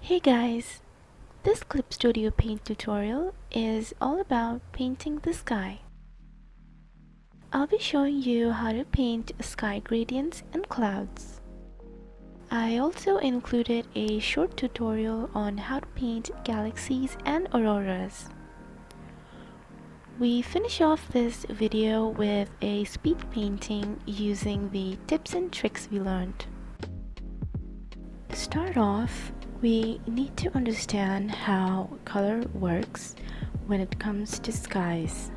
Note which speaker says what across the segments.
Speaker 1: Hey guys, this Clip Studio Paint tutorial is all about painting the sky. I'll be showing you how to paint sky gradients and clouds. I also included a short tutorial on how to paint galaxies and auroras. We finish off this video with a speed painting using the tips and tricks we learned. To start off, we need to understand how color works when it comes to skies.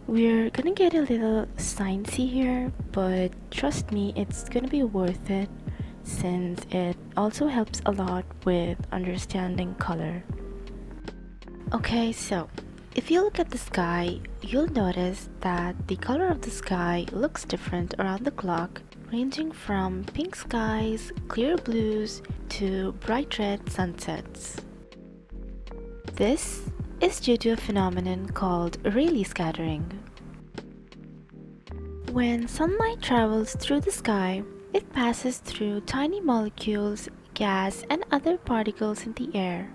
Speaker 1: We're gonna get a little sciencey here, but trust me, it's gonna be worth it since it also helps a lot with understanding color. Okay, so if you look at the sky, you'll notice that the color of the sky looks different around the clock, ranging from pink skies, clear blues, to bright red sunsets. This is due to a phenomenon called Rayleigh scattering. When sunlight travels through the sky, it passes through tiny molecules, gas, and other particles in the air.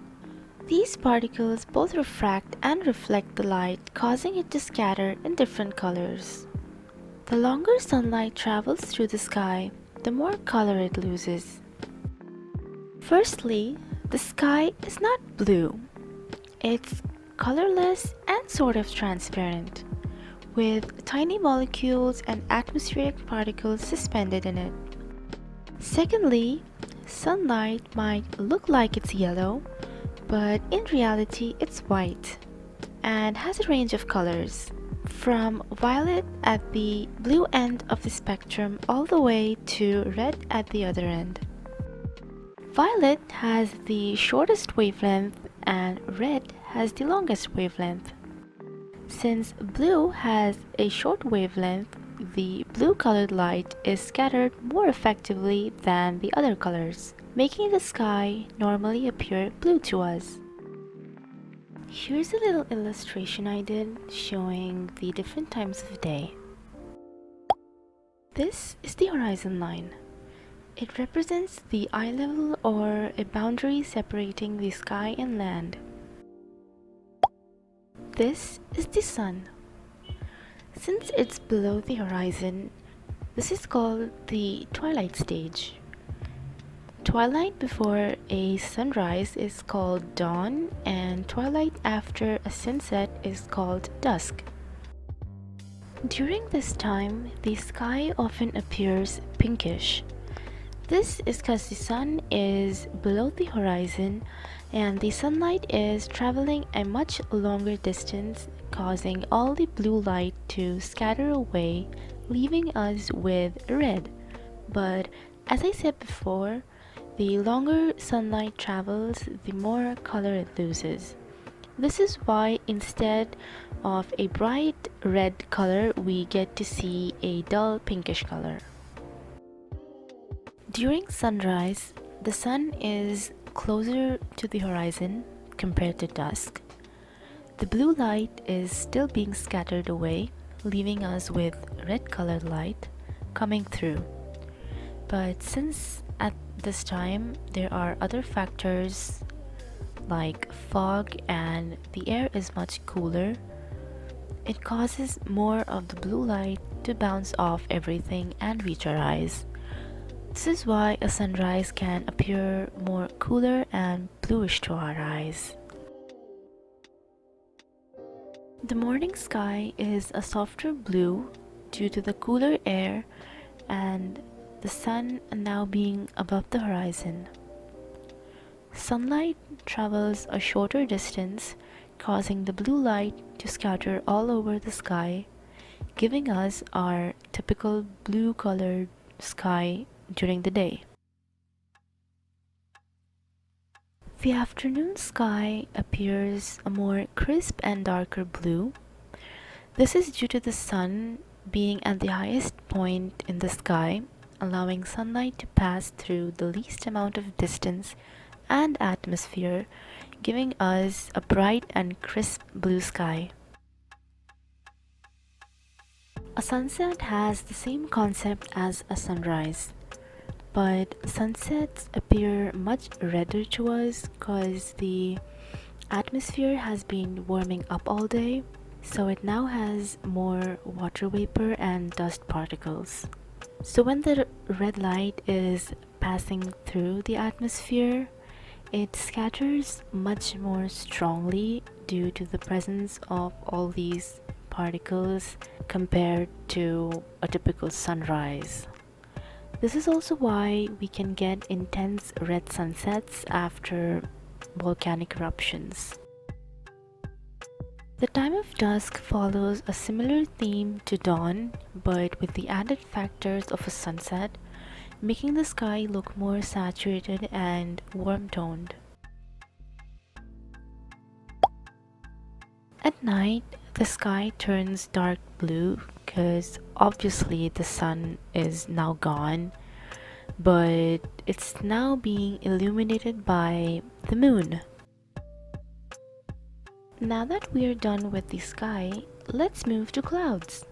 Speaker 1: These particles both refract and reflect the light, causing it to scatter in different colors. The longer sunlight travels through the sky, the more color it loses. Firstly, the sky is not blue. It's colorless and sort of transparent, with tiny molecules and atmospheric particles suspended in it. Secondly, sunlight might look like it's yellow, but in reality it's white and has a range of colors, from violet at the blue end of the spectrum all the way to red at the other end. Violet has the shortest wavelength and red has the longest wavelength. Since blue has a short wavelength, the blue-colored light is scattered more effectively than the other colors, making the sky normally appear blue to us. Here's a little illustration I did showing the different times of day. This is the horizon line. It represents the eye level or a boundary separating the sky and land. This is the sun. Since it's below the horizon, this is called the twilight stage. Twilight before a sunrise is called dawn, and twilight after a sunset is called dusk. During this time, the sky often appears pinkish. This is because the sun is below the horizon and the sunlight is traveling a much longer distance, causing all the blue light to scatter away, leaving us with red. But as I said before, the longer sunlight travels, the more color it loses. This is why instead of a bright red color, we get to see a dull pinkish color. During sunrise, the sun is closer to the horizon compared to dusk. The blue light is still being scattered away, leaving us with red colored light coming through. But since at this time there are other factors like fog and the air is much cooler, it causes more of the blue light to bounce off everything and reach our eyes. This is why a sunrise can appear more cooler and bluish to our eyes. The morning sky is a softer blue due to the cooler air and the sun now being above the horizon. Sunlight travels a shorter distance, causing the blue light to scatter all over the sky, giving us our typical blue-colored sky during the day. The afternoon sky appears a more crisp and darker blue. This is due to the sun being at the highest point in the sky, allowing sunlight to pass through the least amount of distance and atmosphere, giving us a bright and crisp blue sky. A sunset has the same concept as a sunrise. but sunsets appear much redder to us because the atmosphere has been warming up all day, so it now has more water vapor and dust particles. So when the red light is passing through the atmosphere, it scatters much more strongly due to the presence of all these particles compared to a typical sunrise. This is also why we can get intense red sunsets after volcanic eruptions. The time of dusk follows a similar theme to dawn, but with the added factors of a sunset, making the sky look more saturated and warm-toned. At night, the sky turns dark blue because obviously the sun is now gone, but it's now being illuminated by the moon. Now that we're done with the sky, let's move to clouds.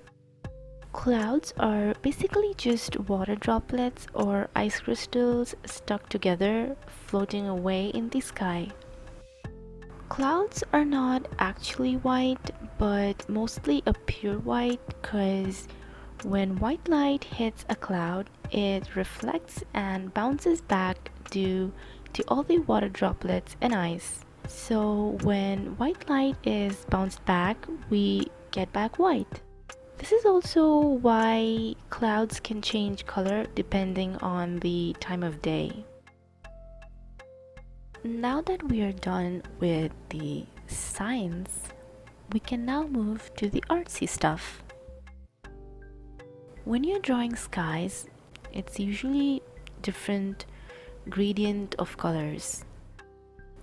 Speaker 1: Clouds are basically just water droplets or ice crystals stuck together, floating away in the sky. Clouds are not actually white, but mostly a pure white because when white light hits a cloud, it reflects and bounces back due to all the water droplets and ice. So when white light is bounced back, we get back white. This is also why clouds can change color depending on the time of day. Now that we are done with the science, we can now move to the artsy stuff. When you're drawing skies, it's usually different gradient of colors.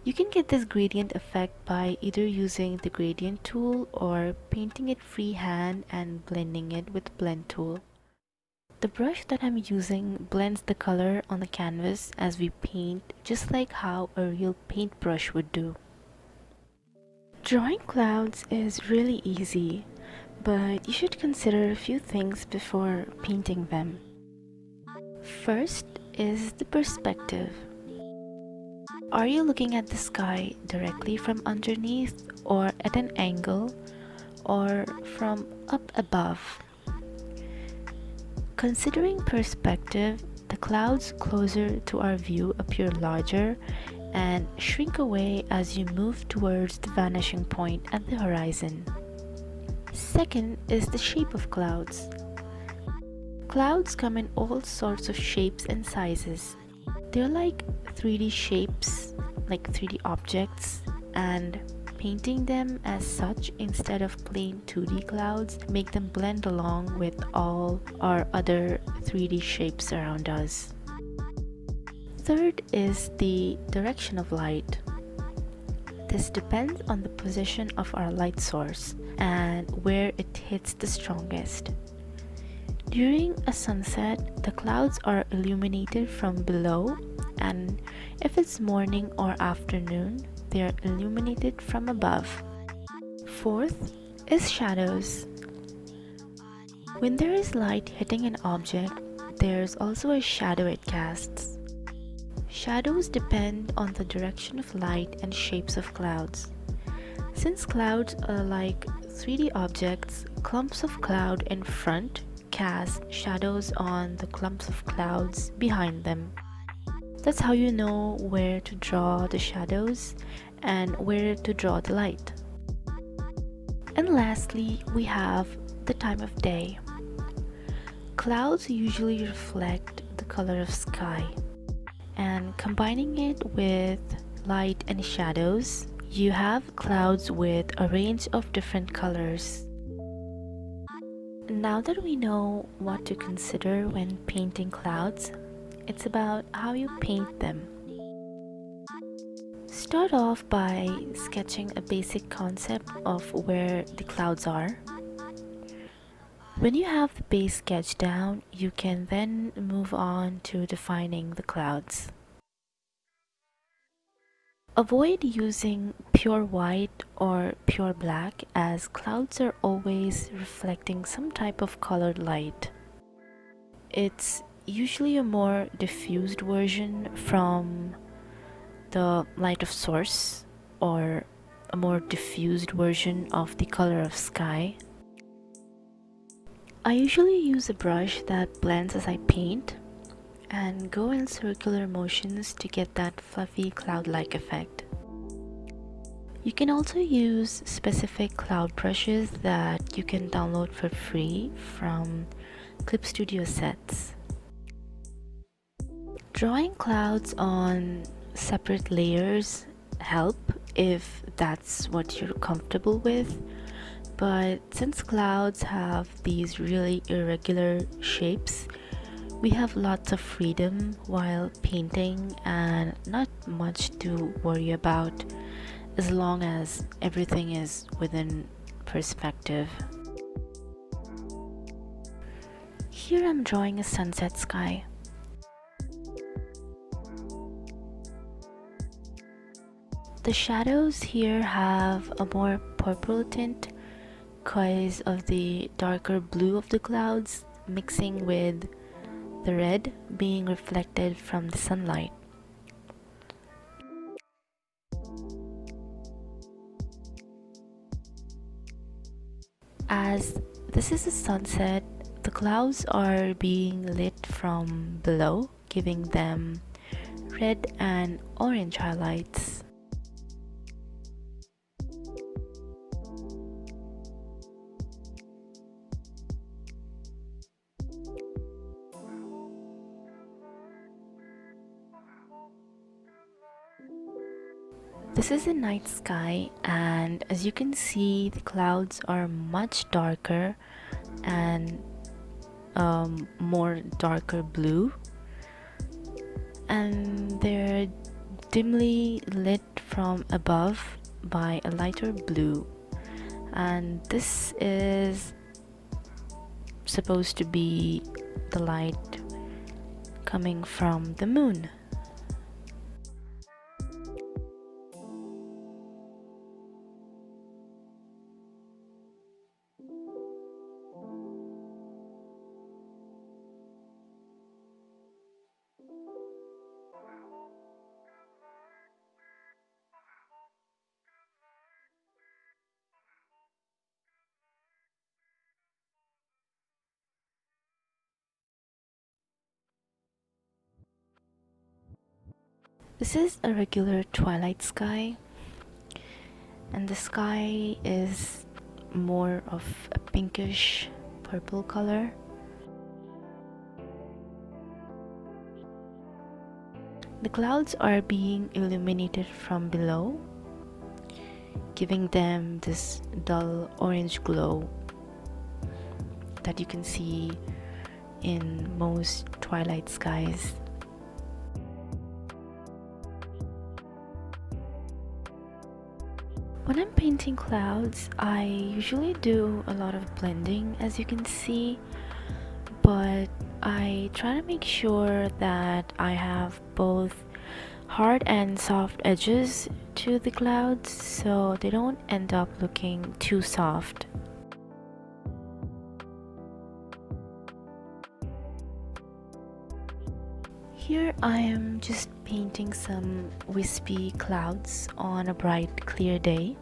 Speaker 1: You can get this gradient effect by either using the gradient tool or painting it freehand and blending it with blend tool. The brush that I'm using blends the color on the canvas as we paint, just like how a real paintbrush would do. Drawing clouds is really easy, but you should consider a few things before painting them. First is the perspective. Are you looking at the sky directly from underneath or at an angle or from up above? Considering perspective, the clouds closer to our view appear larger and shrink away as you move towards the vanishing point at the horizon. Second is the shape of clouds. Clouds come in all sorts of shapes and sizes. They're like 3D shapes, like 3D objects, and painting them as such instead of plain 2D clouds make them blend along with all our other 3D shapes around us. Third is the direction of light. This depends on the position of our light source and where it hits the strongest. During a sunset, the clouds are illuminated from below, and if it's morning or afternoon, they are illuminated from above. Fourth is shadows. When there is light hitting an object, there's also a shadow it casts. Shadows depend on the direction of light and shapes of clouds. Since clouds are like 3D objects, clumps of cloud in front cast shadows on the clumps of clouds behind them. That's how you know where to draw the shadows and where to draw the light. And lastly, we have the time of day. Clouds usually reflect the color of sky, and combining it with light and shadows, you have clouds with a range of different colors. Now that we know what to consider when painting clouds, it's about how you paint them. Start off by sketching a basic concept of where the clouds are. When you have the base sketch down, you can then move on to defining the clouds. Avoid using pure white or pure black as clouds are always reflecting some type of colored light. It's usually a more diffused version from the light of source, or a more diffused version of the color of sky. I usually use a brush that blends as I paint and go in circular motions to get that fluffy cloud-like effect. You can also use specific cloud brushes that you can download for free from Clip Studio sets. Drawing clouds on separate layers help if that's what you're comfortable with, but since clouds have these really irregular shapes, we have lots of freedom while painting and not much to worry about as long as everything is within perspective. Here I'm drawing a sunset sky. The shadows here have a more purple tint because of the darker blue of the clouds mixing with the red being reflected from the sunlight. As this is a sunset, the clouds are being lit from below, giving them red and orange highlights. This is a night sky, and as you can see, the clouds are much darker and more darker blue, and they're dimly lit from above by a lighter blue, and this is supposed to be the light coming from the moon. This is a regular twilight sky, and the sky is more of a pinkish purple color. The clouds are being illuminated from below, giving them this dull orange glow that you can see in most twilight skies. When I'm painting clouds, I usually do a lot of blending, as you can see, but I try to make sure that I have both hard and soft edges to the clouds so they don't end up looking too soft. Here I am just painting some wispy clouds on a bright, clear day.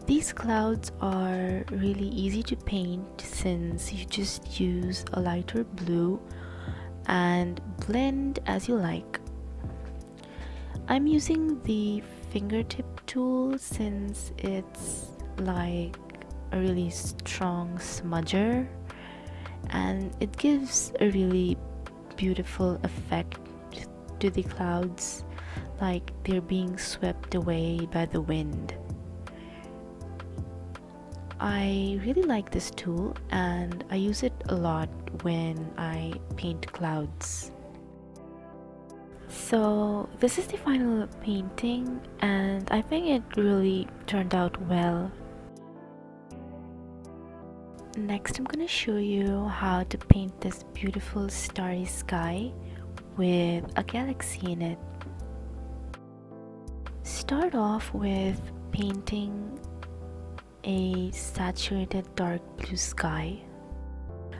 Speaker 1: These clouds are really easy to paint since you just use a lighter blue and blend as you like. I'm using the fingertip tool since it's like a really strong smudger, and it gives a really beautiful effect to the clouds, like they're being swept away by the wind. I really like this tool and I use it a lot when I paint clouds. So this is the final painting, and I think it really turned out well. Next I'm gonna show you how to paint this beautiful starry sky with a galaxy in it. Start off with painting a saturated dark blue sky.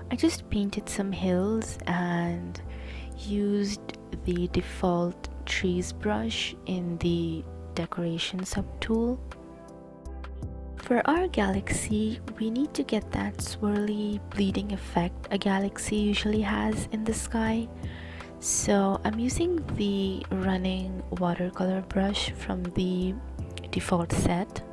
Speaker 1: I just painted some hills and used the default trees brush in the decoration subtool. For our galaxy, we need to get that swirly bleeding effect a galaxy usually has in the sky. So I'm using the running watercolor brush from the default set.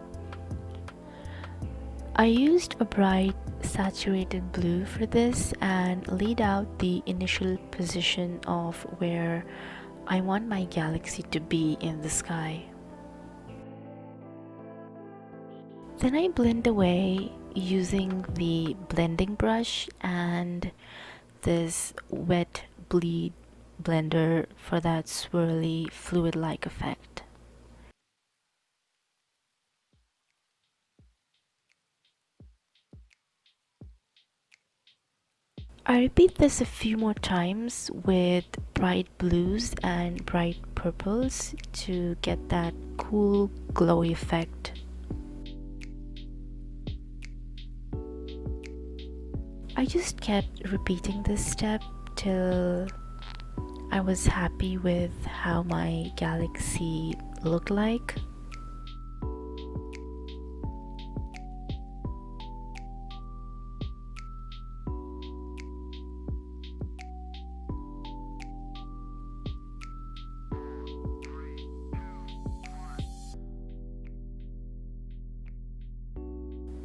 Speaker 1: I used a bright saturated blue for this and laid out the initial position of where I want my galaxy to be in the sky. Then I blend away using the blending brush and this wet bleed blender for that swirly fluid-like effect. I repeat this a few more times with bright blues and bright purples to get that cool glowy effect. I just kept repeating this step till I was happy with how my galaxy looked like.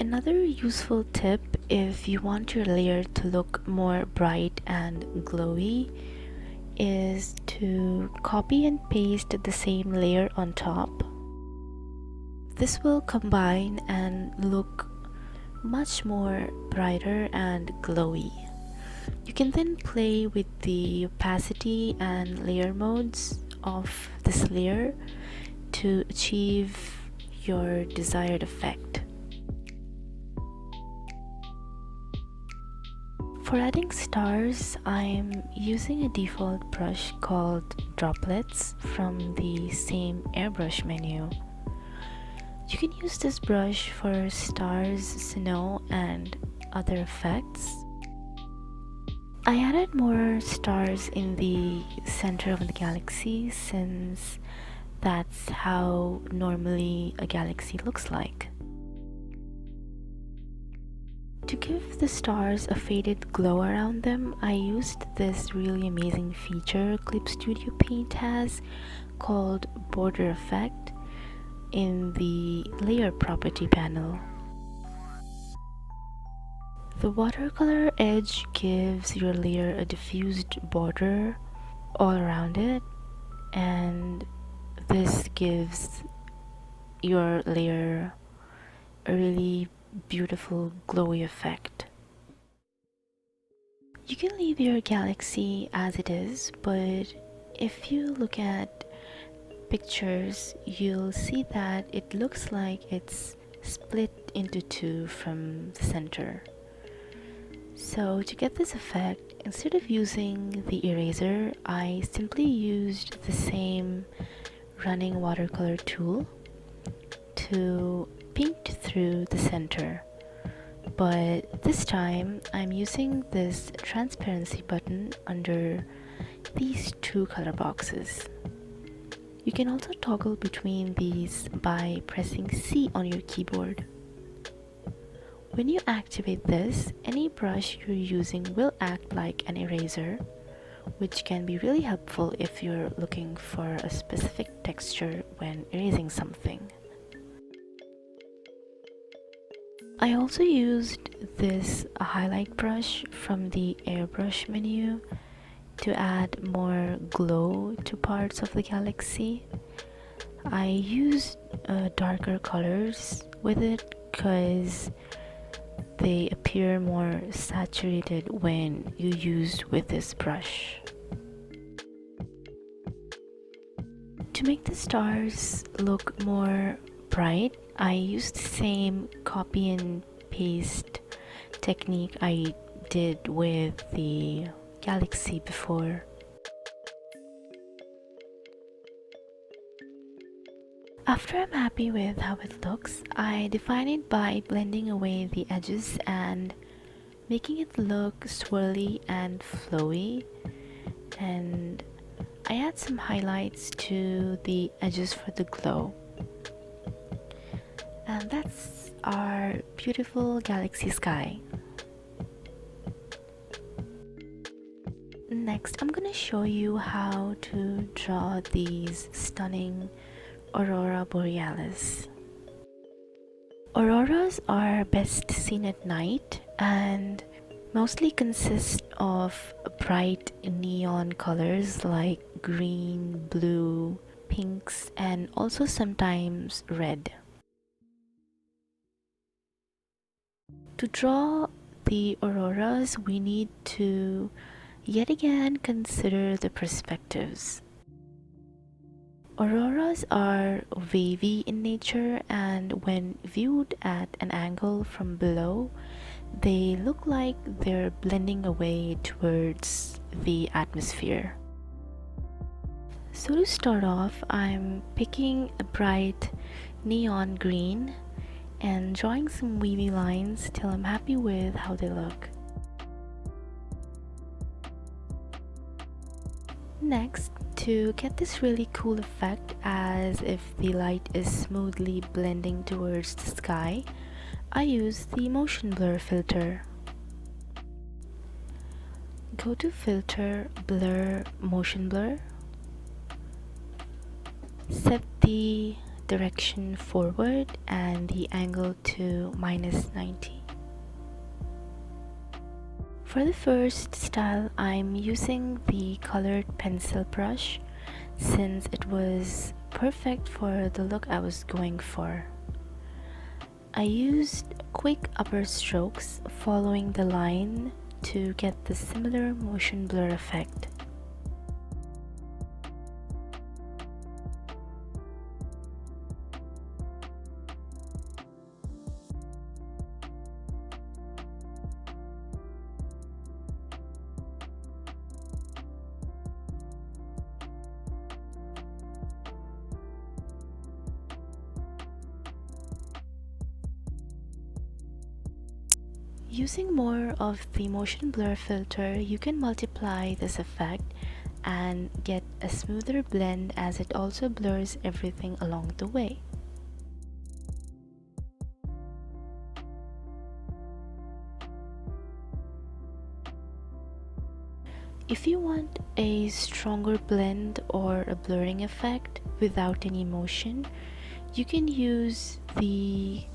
Speaker 1: Another useful tip if you want your layer to look more bright and glowy is to copy and paste the same layer on top. This will combine and look much more brighter and glowy. You can then play with the opacity and layer modes of this layer to achieve your desired effect. For adding stars, I'm using a default brush called Droplets from the same airbrush menu. You can use this brush for stars, snow, and other effects. I added more stars in the center of the galaxy since that's how normally a galaxy looks like. To give the stars a faded glow around them, I used this really amazing feature Clip Studio Paint has called Border Effect in the Layer Property panel. The watercolor edge gives your layer a diffused border all around it, and this gives your layer a really beautiful glowy effect. You can leave your galaxy as it is, but if you look at pictures, you'll see that it looks like it's split into two from the center. So to get this effect, instead of using the eraser, I simply used the same running watercolor tool to paint through the center. But this time I'm using this transparency button under these two color boxes. You can also toggle between these by pressing C on your keyboard. When you activate this, any brush you're using will act like an eraser, which can be really helpful if you're looking for a specific texture when erasing something. I also used this highlight brush from the airbrush menu to add more glow to parts of the galaxy. I used darker colors with it because they appear more saturated when you use with this brush. To make the stars look more bright, I used the same copy and paste technique I did with the galaxy before. After I'm happy with how it looks, I define it by blending away the edges and making it look swirly and flowy. And I add some highlights to the edges for the glow. And that's our beautiful galaxy sky. Next, I'm gonna show you how to draw these stunning aurora borealis. Auroras are best seen at night and mostly consist of bright neon colors like green, blue, pinks, and also sometimes red. To draw the auroras, we need to yet again consider the perspectives. Auroras are wavy in nature, and when viewed at an angle from below, they look like they're blending away towards the atmosphere. So to start off, I'm picking a bright neon green and drawing some wavy lines till I'm happy with how they look. Next, to get this really cool effect as if the light is smoothly blending towards the sky, I use the motion blur filter. Go to filter, blur, motion blur. Set the direction forward and the angle to -90. For the first style, I'm using the colored pencil brush since it was perfect for the look I was going for. I used quick upper strokes following the line to get the similar motion blur effect. Using more of the motion blur filter, you can multiply this effect and get a smoother blend as it also blurs everything along the way. If you want a stronger blend or a blurring effect without any motion, you can use the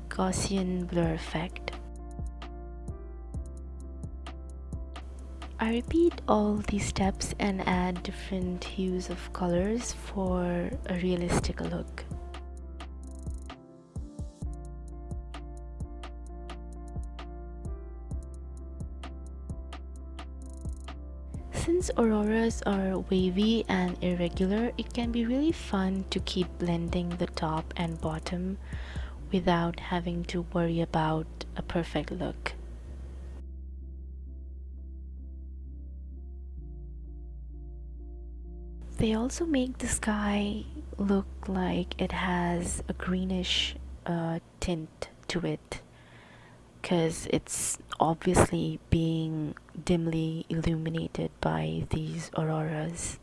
Speaker 1: Gaussian blur effect. I repeat all these steps and add different hues of colors for a realistic look. Since auroras are wavy and irregular, it can be really fun to keep blending the top and bottom without having to worry about a perfect look. They also make the sky look like it has a greenish tint to it, because it's obviously being dimly illuminated by these auroras.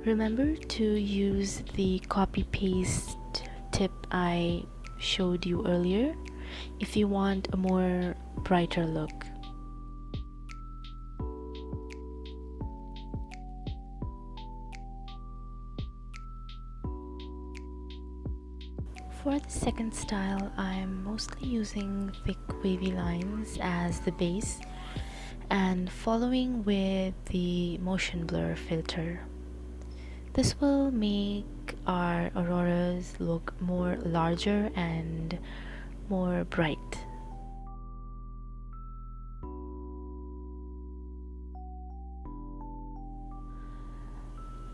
Speaker 1: Remember to use the copy paste tip I showed you earlier if you want a more brighter look. For the second style, I'm mostly using thick wavy lines as the base and following with the motion blur filter. This will make our auroras look more larger and more bright.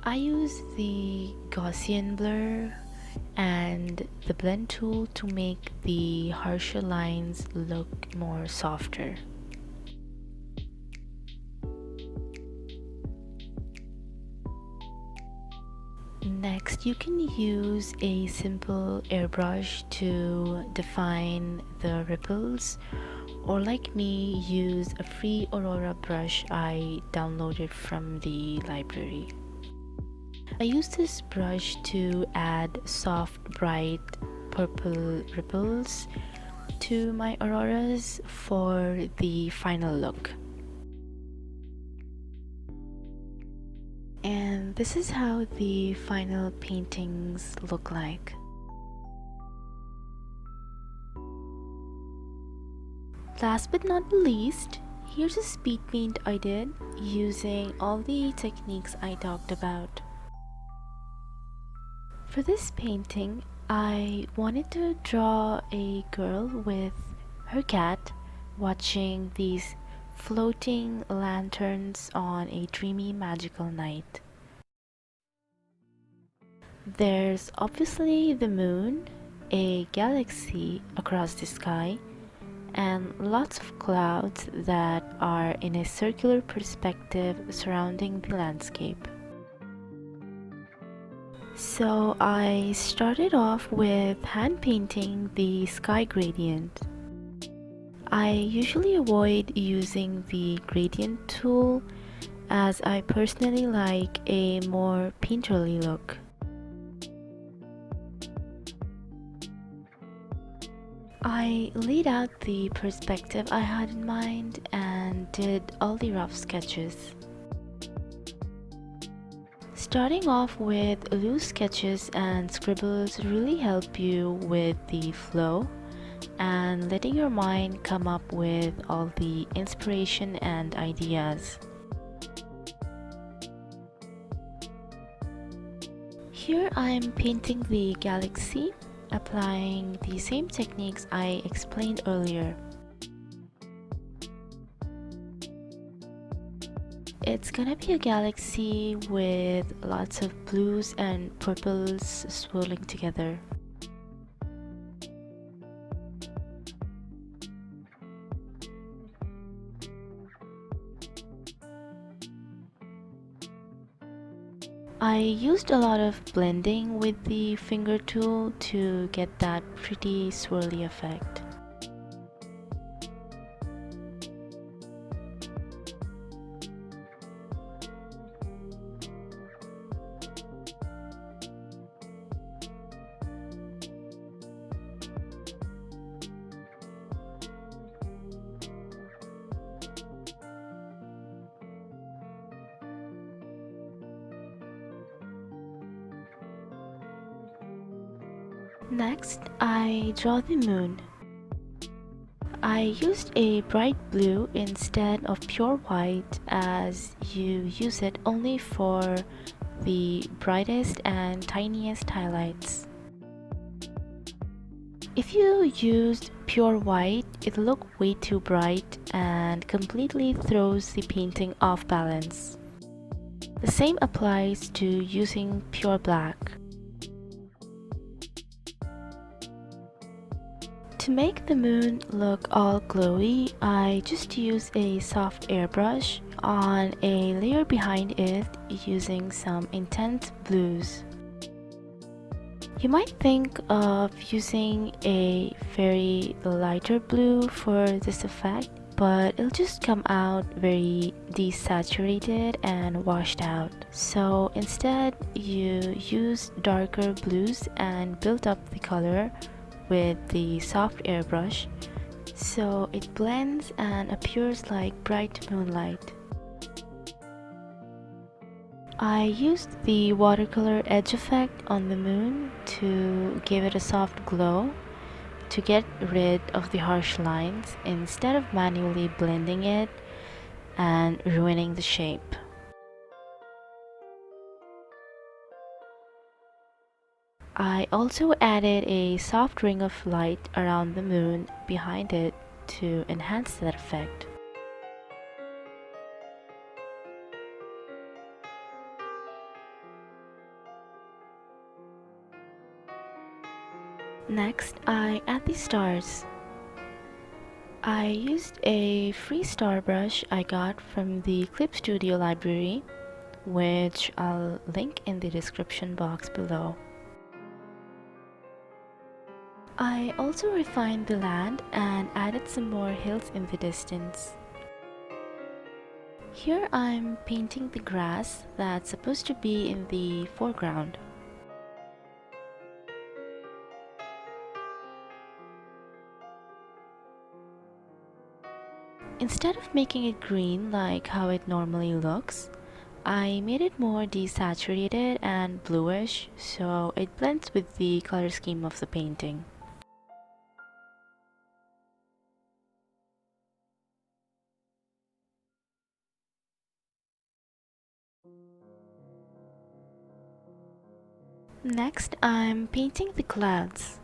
Speaker 1: I use the Gaussian blur and the blend tool to make the harsher lines look more softer. Next, you can use a simple airbrush to define the ripples, or like me, use a free Aurora brush I downloaded from the library. I use this brush to add soft, bright purple ripples to my auroras for the final look. And this is how the final paintings look like. Last but not least, here's a speed paint I did using all the techniques I talked about. For this painting, I wanted to draw a girl with her cat watching these floating lanterns on a dreamy magical night. There's obviously the moon, a galaxy across the sky, and lots of clouds that are in a circular perspective surrounding the landscape. So I started off with hand painting the sky gradient. I usually avoid using the gradient tool as I personally like a more painterly look. I laid out the perspective I had in mind and did all the rough sketches. Starting off with loose sketches and scribbles really help you with the flow and letting your mind come up with all the inspiration and ideas. Here I'm painting the galaxy, applying the same techniques I explained earlier. It's gonna be a galaxy with lots of blues and purples swirling together. I used a lot of blending with the finger tool to get that pretty swirly effect. Next, I draw the moon. I used a bright blue instead of pure white as you use it only for the brightest and tiniest highlights. If you used pure white, it'll look way too bright and completely throws the painting off balance. The same applies to using pure black. To make the moon look all glowy, I just use a soft airbrush on a layer behind it using some intense blues. You might think of using a very lighter blue for this effect, but it'll just come out very desaturated and washed out. So instead, you use darker blues and build up the color with the soft airbrush so it blends and appears like bright moonlight. I used the watercolor edge effect on the moon to give it a soft glow to get rid of the harsh lines instead of manually blending it and ruining the shape. I also added a soft ring of light around the moon behind it to enhance that effect. Next, I add the stars. I used a free star brush I got from the Clip Studio library, which I'll link in the description box below. I also refined the land and added some more hills in the distance. Here I'm painting the grass that's supposed to be in the foreground. Instead of making it green like how it normally looks, I made it more desaturated and bluish so it blends with the color scheme of the painting. Next, I'm painting the clouds.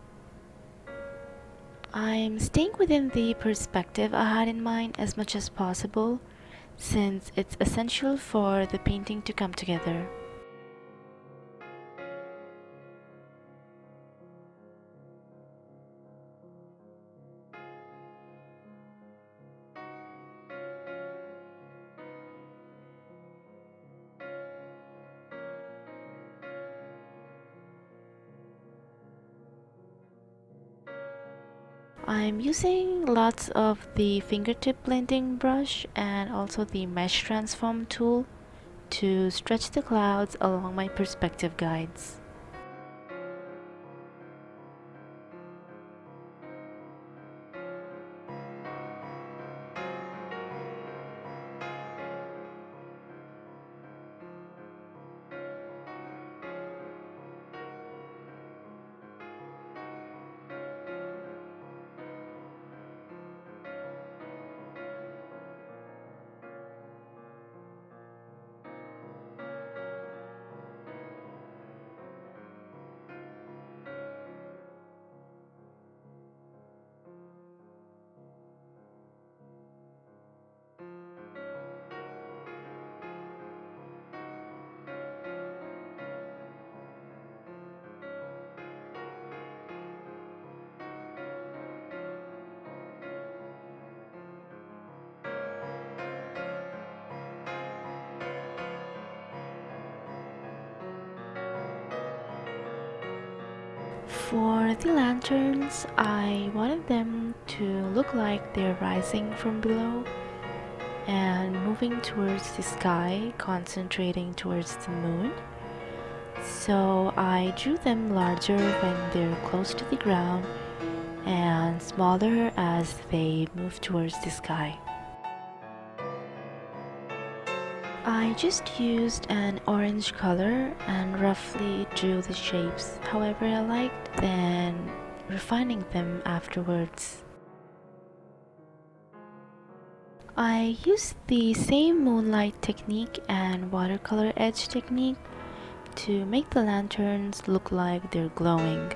Speaker 1: I'm staying within the perspective I had in mind as much as possible, since it's essential for the painting to come together. I'm using lots of the fingertip blending brush and also the mesh transform tool to stretch the clouds along my perspective guides. For the lanterns, I wanted them to look like they're rising from below and moving towards the sky, concentrating towards the moon. So I drew them larger when they're close to the ground and smaller as they move towards the sky. I just used an orange color and roughly drew the shapes however I liked, then refining them afterwards. I used the same moonlight technique and watercolor edge technique to make the lanterns look like they're glowing.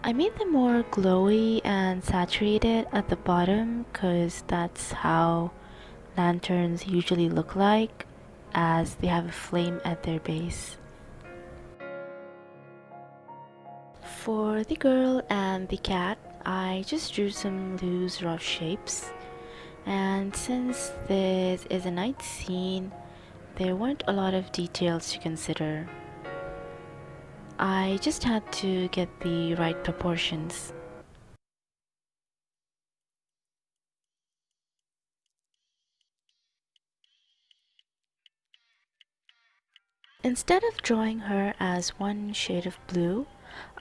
Speaker 1: I made them more glowy and saturated at the bottom because that's how lanterns usually look like, as they have a flame at their base. For the girl and the cat, I just drew some loose rough shapes, and since this is a night scene, there weren't a lot of details to consider. I just had to get the right proportions. Instead of drawing her as one shade of blue,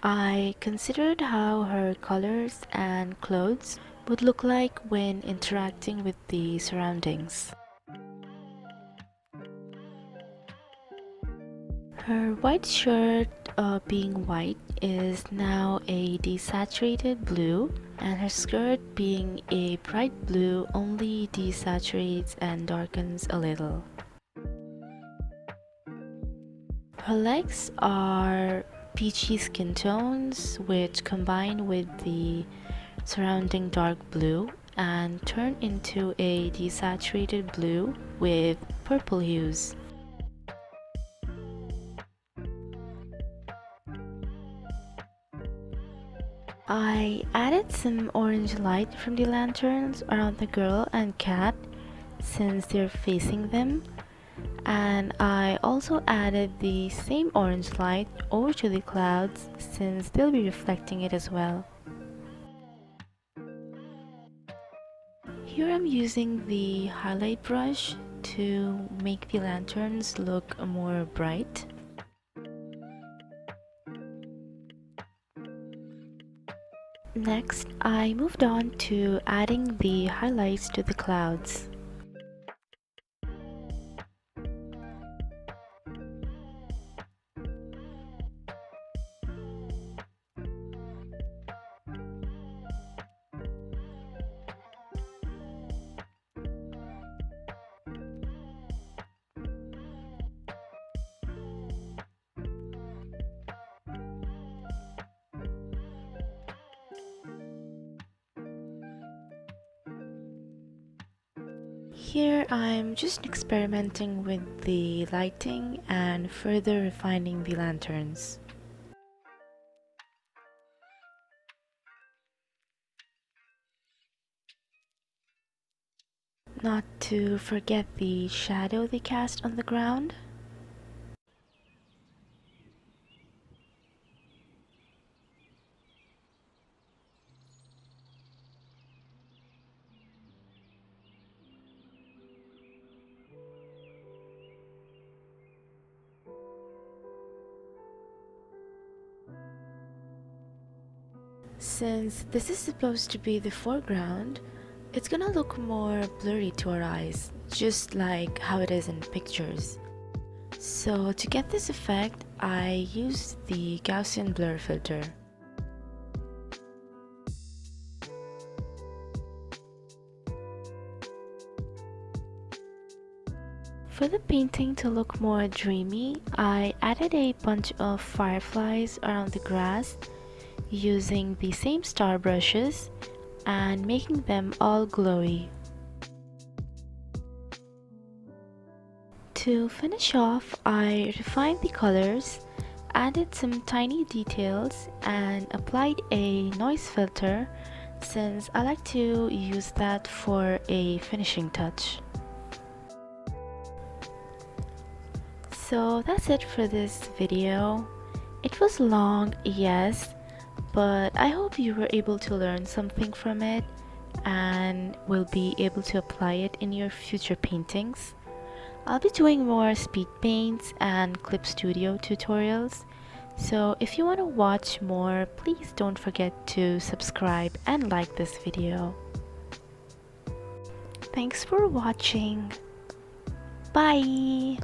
Speaker 1: I considered how her colors and clothes would look like when interacting with the surroundings. Her white shirt, being white, is now a desaturated blue, and her skirt, being a bright blue, only desaturates and darkens a little. Her legs are peachy skin tones, which combine with the surrounding dark blue and turn into a desaturated blue with purple hues. I added some orange light from the lanterns around the girl and cat since they're facing them, and I also added the same orange light over to the clouds since they'll be reflecting it as well. Here I'm using the highlight brush to make the lanterns look more bright. Next, I moved on to adding the highlights to the clouds. Here I'm just experimenting with the lighting and further refining the lanterns. Not to forget the shadow they cast on the ground. Since this is supposed to be the foreground, it's gonna look more blurry to our eyes, just like how it is in pictures. So to get this effect, I used the Gaussian blur filter. For the painting to look more dreamy, I added a bunch of fireflies around the grass using the same star brushes and making them all glowy. To finish off, I refined the colors, added some tiny details, and applied a noise filter since I like to use that for a finishing touch. So that's it for this video. It was long, yes, but I hope you were able to learn something from it and will be able to apply it in your future paintings. I'll be doing more speed paints and clip studio tutorials, so if you want to watch more, please don't forget to subscribe and like this video. Thanks for watching. Bye!